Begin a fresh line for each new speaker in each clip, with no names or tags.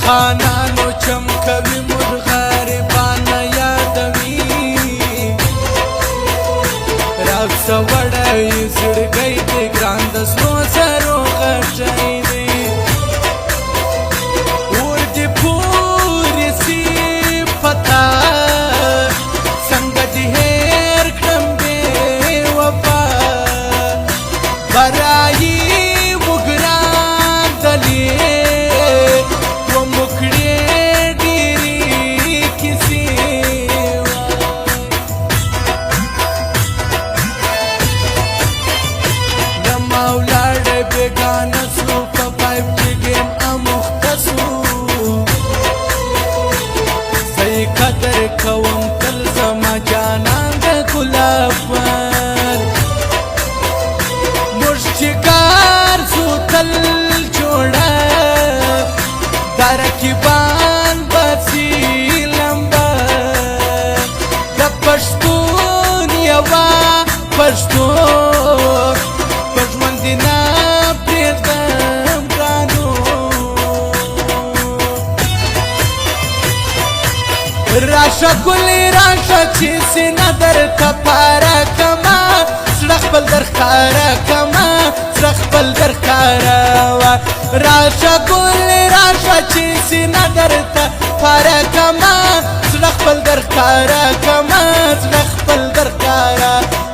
خانانو چمکوي موږ غریبانه یادوي راوڅه وړی زړګی دې ګران د سرو زرو غټی دی اور دې پورې سي پتا څنګه دې هېر کړم بې وفا برایي وګرانېدلې ومکړې ډېرې کیسې لما ولاړې بېګانه سو په 5G ګیم اموخته سو زه یې قدر کوم تل زما جانان د ګلاب پر موږ چې کار سو تل جوړه دا رقیبان بسي لمبه د پښتون یوه پښتون په ژوند دې نه پرېږدم ګرانو راشه ګلې راشه چې سینه درته پاره کړمه زړه خپل درښکاره کړمه زړه خپل درښکاره راشه ګلې راشه چې سینه درته پاره کړمه زړه خپل درښکاره کړمه زړه خپل درښکاره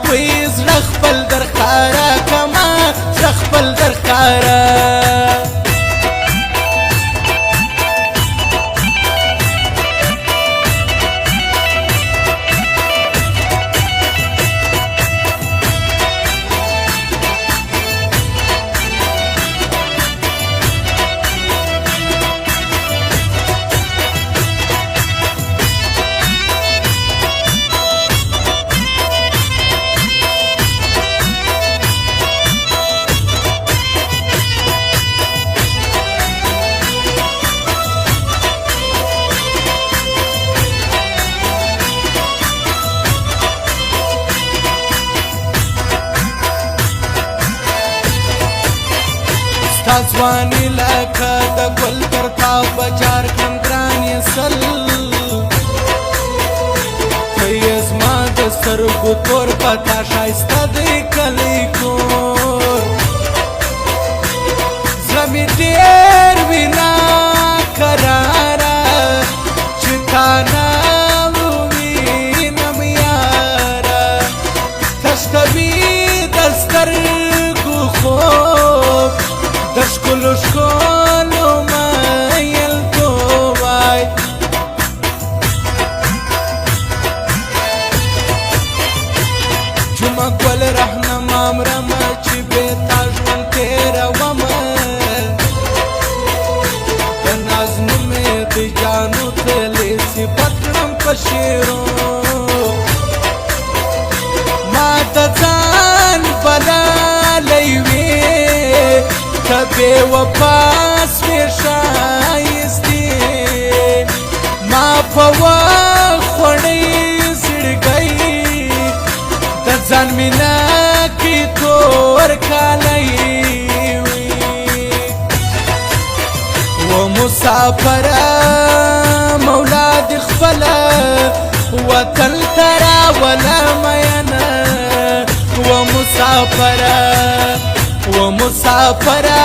وایي زړه خپل درښکاره کړمه زړه خپل درښکاره ستا ځواني لکه د ګل تر تا بجار کړم ګران یې سل ته یې زما د سترګو تور په تا ښایسته دی کلی کور زړه مې ډېر وي ناقراره چې تا نه ووینم یاره تش کوي د سترګو خوب د ښکلو ښکلو میلتوب وای جمعه ګل رهنما مرمه چې بې تا ژوند تېرومه د ناز نومې د جانو تلې صفت کړم په شعرو ما د ځان بلالی وې ته بې وفا سوې ښایستې ما په وخت خوړی زړګی د ځان مینه کې تور کالی وي و مسافره مولا دې خپله وطن ته راوله مینه و مسافره ومسافره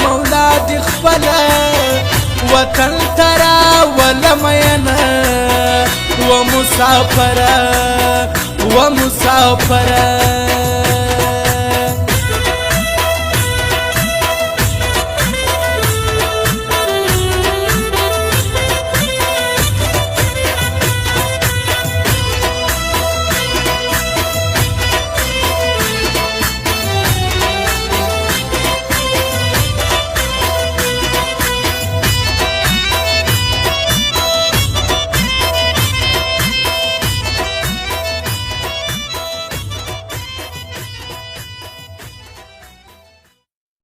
مولا دې خپله وطن ته راوله مینه ومسافره